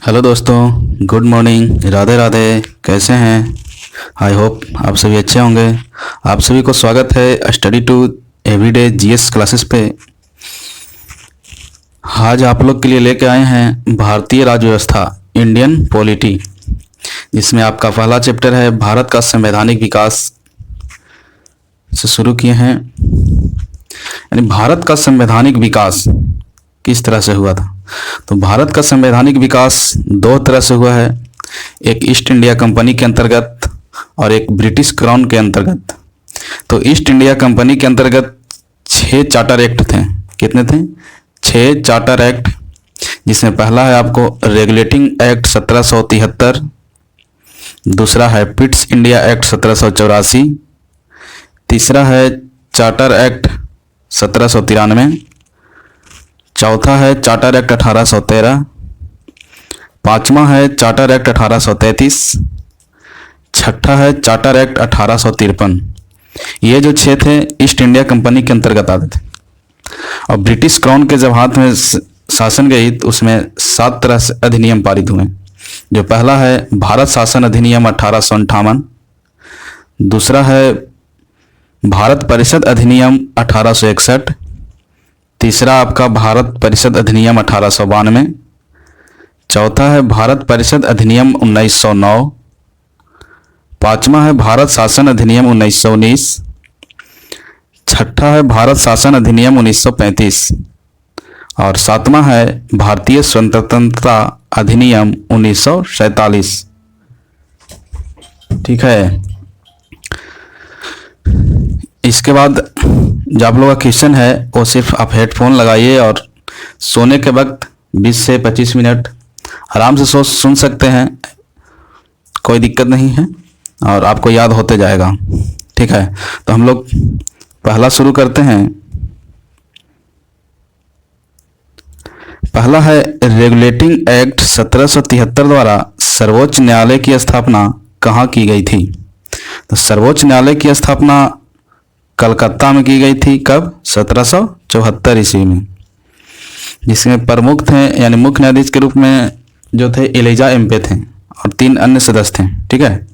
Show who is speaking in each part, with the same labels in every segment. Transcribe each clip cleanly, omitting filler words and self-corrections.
Speaker 1: Hello दोस्तों, good morning, Radhe Radhe. कैसे हैं? आई होप आप सभी अच्छे होंगे। आप सभी को स्वागत है study to everyday GS classes पे। आज आप लोग के लिए लेके आए हैं भारतीय राज्य व्यवस्था, इंडियन पॉलिटी, जिसमें आपका पहला चैप्टर है भारत का संवैधानिक विकास से शुरू किए हैं। यानी भारत का संवैधानिक विकास किस तरह से हुआ था। तो भारत का संवैधानिक विकास दो तरह से हुआ है, एक ईस्ट इंडिया कंपनी के अंतर्गत और एक ब्रिटिश क्राउन के अंतर्गत। तो ईस्ट इंडिया कंपनी के अंतर्गत 6 चार्टर एक्ट थे। कितने थे? 6 चार्टर एक्ट, जिसमें पहला है आपको रेगुलेटिंग एक्ट 1773, दूसरा है पिट्स इंडिया एक्ट 1784, तीसरा है चार्टर एक्ट 1793, चौथा है चार्टर एक्ट 1813, पांचवा है चार्टर एक्ट 1833, छठा है चार्टर एक्ट 1853। ये जो 6 थे ईस्ट इंडिया कंपनी के अंतर्गत आते थे। और ब्रिटिश क्राउन के जब हाथ में शासन गई तो उसमें 7 तरह से अधिनियम पारित हुए। जो पहला है भारत शासन अधिनियम 1858, दूसरा है भारत परिषद अधिनियम 1861, तीसरा आपका भारत परिषद अधिनियम 1892, चौथा है भारत परिषद अधिनियम 1909, पांचवा है भारत शासन अधिनियम 1919, छठा है भारत शासन अधिनियम 1935 और सातवां है भारतीय स्वतंत्रता अधिनियम 1947। ठीक है। इसके बाद जो आप लोगों का क्वेश्चन है वो सिर्फ आप हेडफोन लगाइए और सोने के वक्त 20 से 25 मिनट आराम से सुन सकते हैं, कोई दिक्कत नहीं है और आपको याद होते जाएगा। ठीक है, तो हम लोग पहला शुरू करते हैं। पहला है रेगुलेटिंग एक्ट 1773 द्वारा सर्वोच्च न्यायालय की स्थापना कहाँ की गई थी? तो सर्वोच्च न्यायालय की स्थापना कलकत्ता में की गई थी। कब? 1774 ईस्वी में, जिसमें प्रमुख थे यानी मुख्य न्यायाधीश के रूप में जो थे एलिजा एम्पे थे और 3 अन्य सदस्य थे। ठीक है।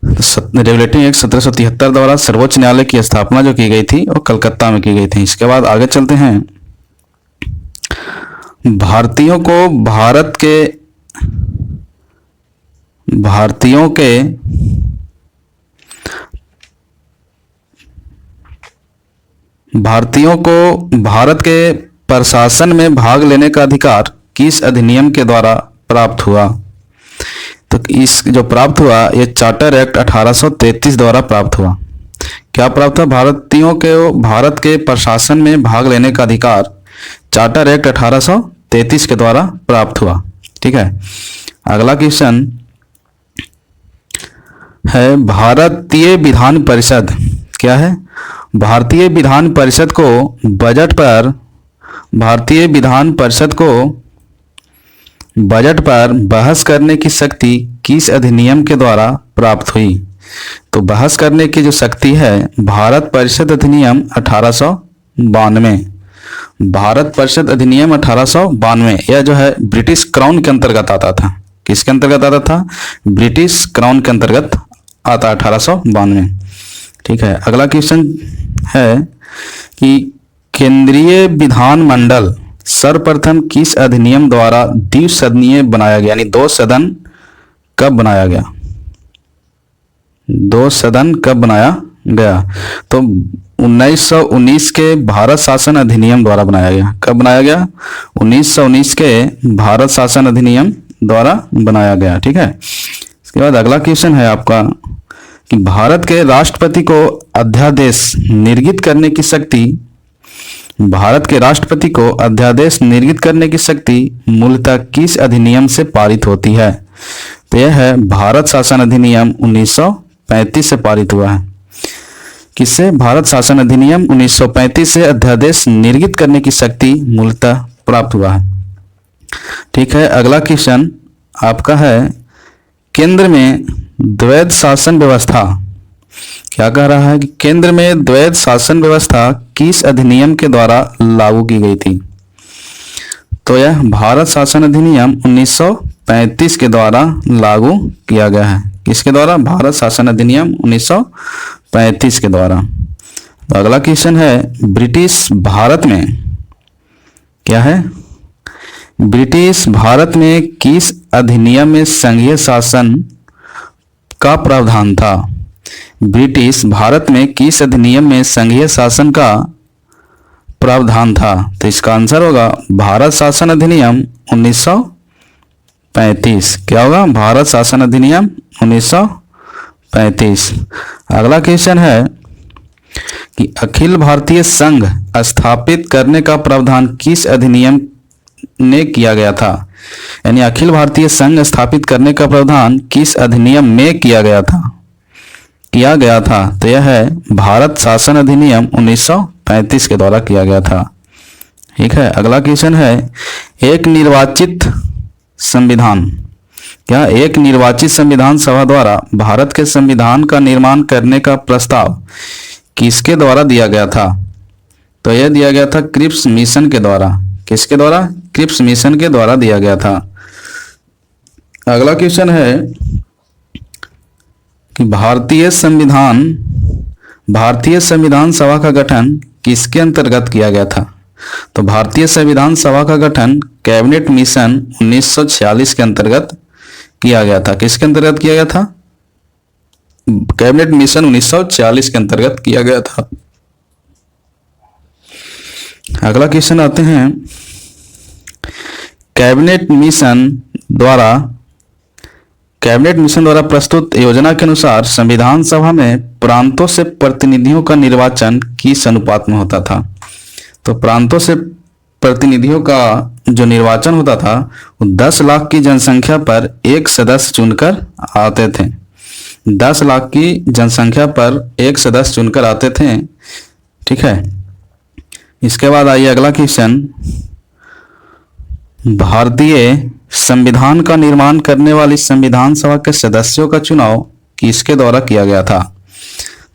Speaker 1: रेगुलेटिंग एक्ट 1773 द्वारा सर्वोच्च न्यायालय की स्थापना जो की गई थी वो कलकत्ता में की गई थी। इसके बाद आगे चलते हैं। भारतीयों को भारत के प्रशासन में भाग लेने का अधिकार किस अधिनियम के द्वारा प्राप्त हुआ? तो इस जो प्राप्त हुआ ये चार्टर एक्ट 1833 द्वारा प्राप्त हुआ। क्या प्राप्त हुआ? भारतीयों के भारत के प्रशासन में भाग लेने का अधिकार चार्टर एक्ट 1833 के द्वारा प्राप्त हुआ। ठीक है। अगला क्वेश्चन है भारतीय विधान परिषद क्या है? भारतीय विधान परिषद को बजट पर बहस करने की शक्ति किस अधिनियम के द्वारा प्राप्त हुई? तो बहस करने की जो शक्ति है भारत परिषद अधिनियम 1892। भारत परिषद अधिनियम 1892 यह जो है ब्रिटिश क्राउन के अंतर्गत आता था। किसके अंतर्गत आता था? ब्रिटिश क्राउन के अंतर्गत आता 1892। ठीक है। अगला क्वेश्चन है कि केंद्रीय विधानमंडल सर्वप्रथम किस अधिनियम द्वारा द्विसदनीय बनाया गया? यानी 2 सदन कब बनाया गया? 2 सदन कब बनाया गया? तो 1919 के भारत शासन अधिनियम द्वारा बनाया गया। कब बनाया गया? 1919 के भारत शासन अधिनियम द्वारा बनाया गया। ठीक है। इसके बाद अगला क्वेश्चन है आपका कि भारत के राष्ट्रपति को अध्यादेश निर्गत करने की शक्ति मूलतः किस अधिनियम से पारित होती है? तो यह है भारत शासन अधिनियम 1935 से पारित हुआ है। किससे? भारत शासन अधिनियम 1935 से अध्यादेश निर्गत करने की शक्ति मूलतः प्राप्त हुआ है। ठीक है। अगला क्वेश्चन आपका है केंद्र में द्वैध शासन व्यवस्था क्या कह रहा है कि केंद्र में द्वैध शासन व्यवस्था किस अधिनियम के द्वारा लागू की गई थी? तो यह भारत शासन अधिनियम 1935 के द्वारा लागू किया गया है। किसके द्वारा? भारत शासन अधिनियम 1935 के द्वारा। तो अगला क्वेश्चन है, ब्रिटिश भारत में क्या है? ब्रिटिश भारत में किस अधिनियम में संघीय शासन का प्रावधान था? ब्रिटिश भारत में किस अधिनियम में संघीय शासन का प्रावधान था? तो इसका आंसर होगा भारत शासन अधिनियम 1935। क्या होगा? भारत शासन अधिनियम 1935। अगला क्वेश्चन है कि अखिल भारतीय संघ स्थापित करने का प्रावधान किस अधिनियम ने किया गया था? यानी अखिल भारतीय संघ स्थापित करने का प्रावधान किस अधिनियम में किया गया था? तो यह है भारत शासन अधिनियम 1935 के द्वारा किया गया था। ठीक है। अगला क्वेश्चन है, एक निर्वाचित संविधान, क्या एक निर्वाचित संविधान सभा द्वारा भारत के संविधान का निर्माण करने का प्रस्ताव किसके द्वारा दिया गया था? तो यह दिया गया था क्रिप्स मिशन के द्वारा। किसके द्वारा? क्रिप्स मिशन के द्वारा दिया गया था। अगला क्वेश्चन है कि भारतीय संविधान सभा का गठन किसके अंतर्गत किया गया था? तो भारतीय संविधान सभा का गठन कैबिनेट मिशन 1946 के अंतर्गत किया गया था। किसके अंतर्गत किया गया था? कैबिनेट मिशन 1946 के अंतर्गत किया गया था। अगला क्वेश्चन आते हैं, कैबिनेट मिशन द्वारा प्रस्तुत योजना के अनुसार संविधान सभा में प्रांतों से प्रतिनिधियों का निर्वाचन किस अनुपात में होता था? तो प्रांतों से प्रतिनिधियों का जो निर्वाचन होता था वो 10 लाख की जनसंख्या पर एक सदस्य चुनकर आते थे। 10 लाख की जनसंख्या पर एक सदस्य चुनकर आते थे। ठीक है। इसके बाद आइए अगला क्वेश्चन, भारतीय संविधान का निर्माण करने वाली संविधान सभा के सदस्यों का चुनाव किसके द्वारा किया गया था?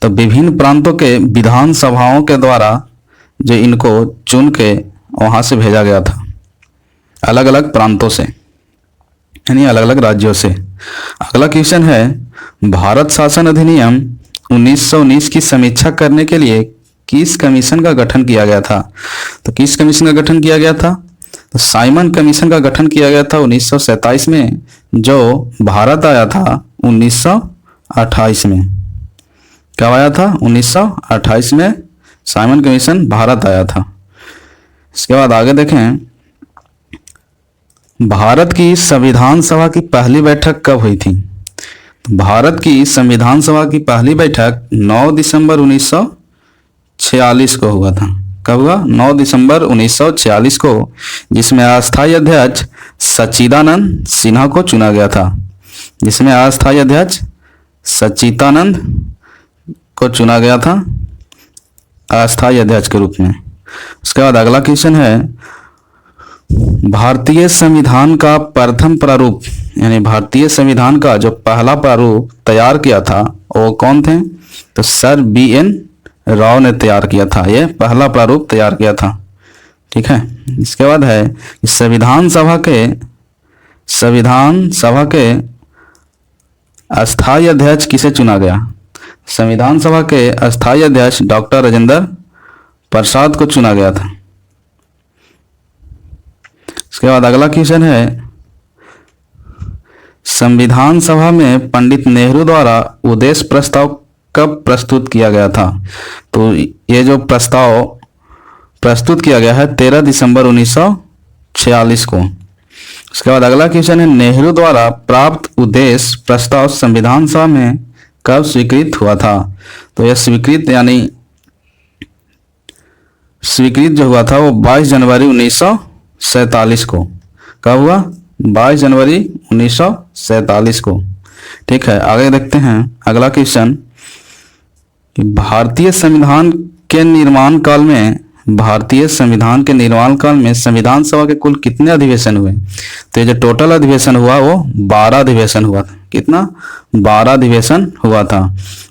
Speaker 1: तो विभिन्न प्रांतों के विधान सभाओं के द्वारा जो इनको चुन के वहां से भेजा गया था, अलग अलग प्रांतों से, यानी अलग अलग राज्यों से। अगला क्वेश्चन है, भारत शासन अधिनियम 1919 की समीक्षा करने के लिए किस कमीशन का गठन किया गया था? तो किस कमीशन का गठन किया गया था? तो साइमन कमीशन का गठन किया गया था 1927 में, जो भारत आया था 1928 में। कब आया था? 1928 में साइमन कमीशन भारत आया था। इसके बाद आगे देखें, भारत की संविधान सभा की पहली बैठक कब हुई थी? तो भारत की संविधान सभा की पहली बैठक 9 दिसंबर 1946 को हुआ था। कब हुआ? 9 दिसंबर 1946 को, जिसमें अस्थायी अध्यक्ष सच्चिदानंद सिन्हा को चुना गया था। जिसमें अस्थायी अध्यक्ष सच्चिदानंद को चुना गया था अस्थायी अध्यक्ष के रूप में। उसके बाद अगला क्वेश्चन है, भारतीय संविधान का प्रथम प्रारूप, यानी भारतीय संविधान का जो पहला प्रारूप तैयार किया था वो कौन थे? तो सर BN राव ने तैयार किया था। यह पहला प्रारूप तैयार किया था। ठीक है। इसके बाद है संविधान सभा के अस्थायी अध्यक्ष किसे चुना गया? संविधान सभा के अस्थायी अध्यक्ष डॉक्टर राजेंद्र प्रसाद को चुना गया था। इसके बाद अगला क्वेश्चन है, संविधान सभा में पंडित नेहरू द्वारा उद्देश्य प्रस्ताव कब प्रस्तुत किया गया था? तो ये जो प्रस्ताव प्रस्तुत किया गया है 13 दिसंबर 1946 को। उसके बाद अगला क्वेश्चन है, नेहरू द्वारा प्राप्त उद्देश्य प्रस्ताव संविधान सभा में कब स्वीकृत हुआ था? तो यह स्वीकृत जो हुआ था वो 22 जनवरी 1947 को। कब हुआ? 22 जनवरी 1947 को। ठीक है। आगे देखते हैं अगला क्वेश्चन, भारतीय संविधान के निर्माण काल में भारतीय संविधान के निर्माण काल में संविधान सभा के कुल कितने अधिवेशन हुए? तो ये जो टोटल अधिवेशन हुआ वो 12 अधिवेशन हुआ था। कितना? 12 अधिवेशन हुआ था।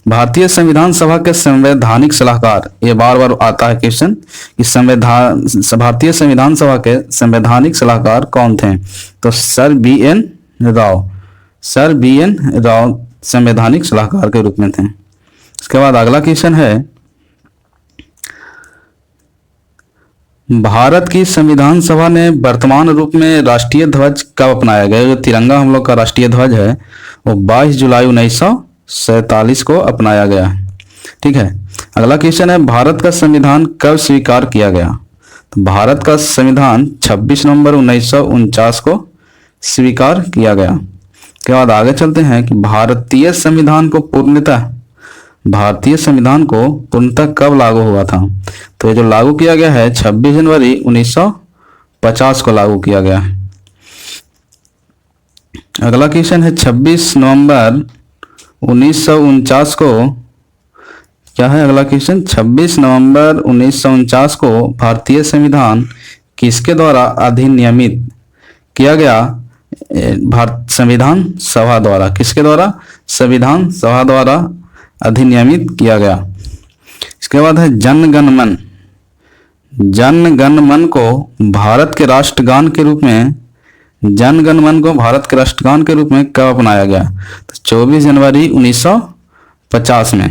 Speaker 1: भारतीय संविधान सभा के संवैधानिक सलाहकार, ये बार बार आता है क्वेश्चन कि भारतीय संविधान सभा के संवैधानिक सलाहकार कौन थे? तो sir B N Rau, sir B N Rau संवैधानिक सलाहकार के रूप में थे। इसके बाद अगला क्वेश्चन है, भारत की संविधान सभा ने वर्तमान रूप में राष्ट्रीय ध्वज कब अपनाया गया? जो तिरंगा हम लोग का राष्ट्रीय ध्वज है वो 22 जुलाई 1947 को अपनाया गया। ठीक है। अगला क्वेश्चन है, भारत का संविधान कब स्वीकार किया गया? तो भारत का संविधान 26 नवंबर 1949 को स्वीकार किया गया। के बाद आगे चलते हैं कि भारतीय संविधान को पूर्णतः कब लागू हुआ था? तो ये जो लागू किया गया है 26 जनवरी 1950 को लागू किया गया है। अगला क्वेश्चन है, 26 नवंबर 1949 को क्या है? अगला क्वेश्चन, 26 नवंबर 1949 को भारतीय संविधान किसके द्वारा अधिनियमित किया गया? भारत संविधान सभा द्वारा। किसके द्वारा? संविधान सभा द्वारा अधिनियमित किया गया। इसके बाद है जन गण मन। जन गण मन को भारत के राष्ट्रगान के रूप में कब अपनाया गया? तो 24 जनवरी 1950 में।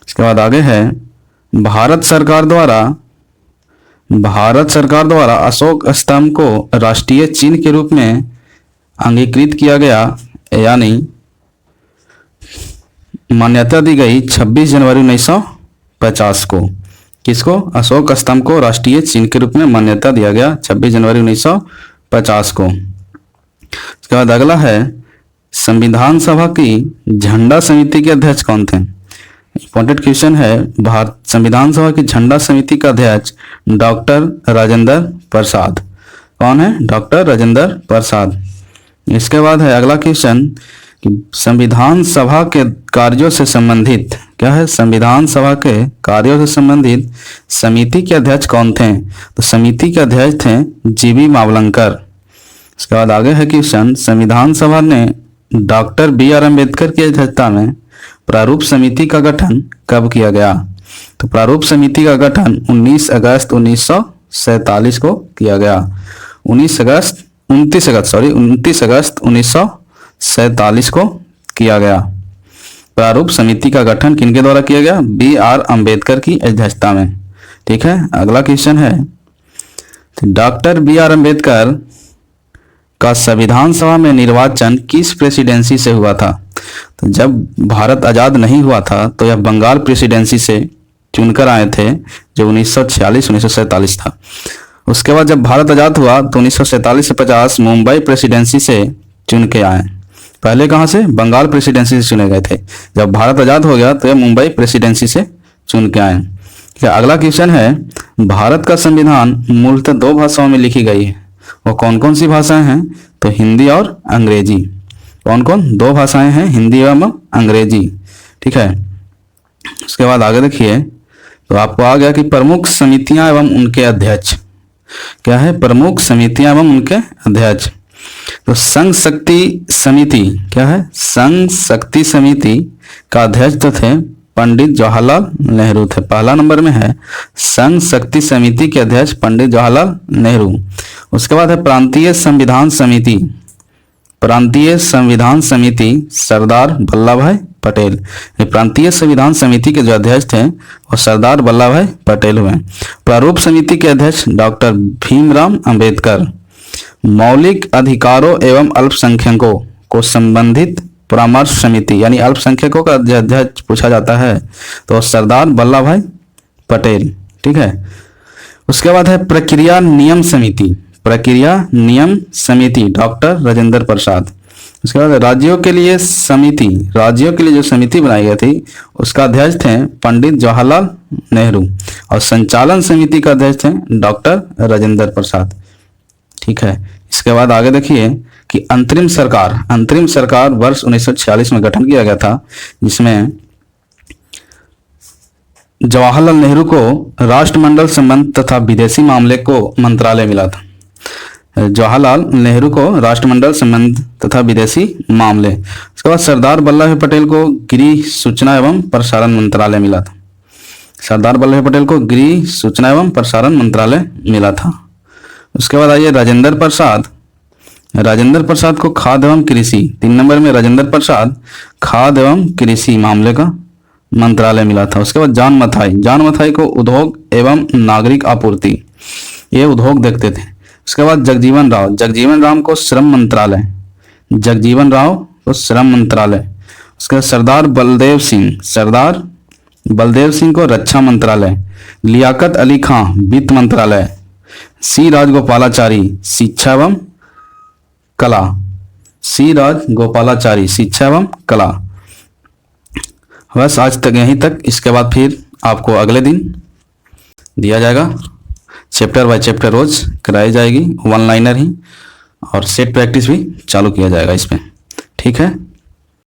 Speaker 1: इसके बाद आगे है, भारत सरकार द्वारा अशोक स्तंभ को राष्ट्रीय चिन्ह के रूप में अंगीकृत किया गया, यानी मान्यता दी गई 26 जनवरी 1950 को। किसको? अशोक स्तंभ को राष्ट्रीय चिन्ह के रूप में मान्यता दिया गया 26 जनवरी 1950 को। इसके बाद अगला है, संविधान सभा की झंडा समिति के अध्यक्ष कौन थे? इंपॉर्टेंट क्वेश्चन है। भारत संविधान सभा की झंडा समिति का अध्यक्ष डॉक्टर राजेंद्र प्रसाद। कौन है? डॉक्टर राजेंद्र प्रसाद। इसके बाद है अगला क्वेश्चन कि संविधान सभा के कार्यों से संबंधित क्या है? संविधान सभा के कार्यों से संबंधित समिति के अध्यक्ष कौन थे? तो समिति के अध्यक्ष थे जीबी मावलंकर। इसके बाद आगे है क्वेश्चन, संविधान सभा ने डॉक्टर बी आर अम्बेडकर की अध्यक्षता में प्रारूप समिति का गठन कब किया गया? तो प्रारूप समिति का गठन 19 अगस्त 1947 को किया गया। 29 अगस्त 1947 को किया गया। प्रारूप समिति का गठन किनके द्वारा किया गया? बी आर अम्बेडकर की अध्यक्षता में। ठीक है। अगला क्वेश्चन है, डॉक्टर बी आर अम्बेडकर का संविधान सभा में निर्वाचन किस प्रेसिडेंसी से हुआ था? तो जब भारत आजाद नहीं हुआ था तो यह बंगाल प्रेसिडेंसी से चुनकर आए थे, जो 1946-1947 था। उसके बाद जब भारत आजाद हुआ तो 1947 से 50 मुंबई प्रेसिडेंसी से चुन के आए। पहले कहाँ से? बंगाल प्रेसिडेंसी से चुने गए थे। जब भारत आजाद हो गया तो यह मुंबई प्रेसिडेंसी से चुन के आए। अगला क्वेश्चन है, भारत का संविधान मूलतः 2 भाषाओं में लिखी गई है। वो कौन कौन सी भाषाएं हैं? तो हिंदी और अंग्रेजी। कौन कौन? 2 भाषाएं हैं, हिंदी एवं अंग्रेजी। ठीक है। उसके बाद आगे देखिए, तो आपको आ गया कि प्रमुख समितियां एवं उनके अध्यक्ष क्या है? प्रमुख समितियां एवं उनके अध्यक्ष। तो संघ शक्ति समिति क्या है? संघ शक्ति समिति का अध्यक्ष तो थे पंडित जवाहरलाल नेहरू थे। पहला नंबर में है संघ शक्ति समिति के अध्यक्ष पंडित जवाहरलाल नेहरू। उसके बाद है प्रांतीय संविधान समिति। प्रांतीय संविधान समिति सरदार वल्लभ भाई पटेल। प्रांतीय संविधान समिति के जो अध्यक्ष थे वो सरदार वल्लभ भाई पटेल हुए। प्रारूप समिति के अध्यक्ष डॉक्टर भीमराव अंबेडकर। मौलिक अधिकारों एवं अल्पसंख्यकों को संबंधित परामर्श समिति, यानी अल्पसंख्यकों का अध्यक्ष पूछा जाता है तो सरदार वल्लभ भाई पटेल। ठीक है। उसके बाद है प्रक्रिया नियम समिति। प्रक्रिया नियम समिति डॉक्टर राजेंद्र प्रसाद। उसके बाद राज्यों के लिए जो समिति बनाई गई थी उसका अध्यक्ष थे पंडित जवाहरलाल नेहरू, और संचालन समिति का अध्यक्ष थे डॉक्टर राजेंद्र प्रसाद। ठीक है। इसके बाद आगे देखिए कि अंतरिम सरकार वर्ष 1946 में गठन किया गया था, जिसमें जवाहरलाल नेहरू को राष्ट्रमंडल संबंध तथा विदेशी मामले को मंत्रालय मिला था। जवाहरलाल नेहरू को राष्ट्रमंडल संबंध तथा विदेशी मामले। उसके बाद सरदार वल्लभ भाई पटेल को गृह सूचना एवं प्रसारण मंत्रालय मिला था। सरदार वल्लभ भाई पटेल को गृह सूचना एवं प्रसारण मंत्रालय मिला था। उसके बाद आइए राजेंद्र प्रसाद। राजेंद्र प्रसाद को खाद्य एवं कृषि, 3 नंबर में राजेंद्र प्रसाद खाद्य एवं कृषि मामले का मंत्रालय मिला था। उसके बाद जॉन मथाई। जॉन मथाई को उद्योग एवं नागरिक आपूर्ति, ये उद्योग देखते थे। उसके बाद जगजीवन राव। जगजीवन राम को श्रम मंत्रालय। जगजीवन राव को श्रम मंत्रालय। उसके बाद सरदार बलदेव सिंह। सरदार बलदेव सिंह को रक्षा मंत्रालय। लियाकत अली खां वित्त मंत्रालय। सी राजगोपालाचारी शिक्षा एवं कला। सी राजगोपालाचारी शिक्षा एवं कला। बस आज तक यहीं तक। इसके बाद फिर आपको अगले दिन दिया जाएगा, चैप्टर बाय चैप्टर रोज कराई जाएगी, 1 लाइनर ही, और सेट प्रैक्टिस भी चालू किया जाएगा इसमें। ठीक है।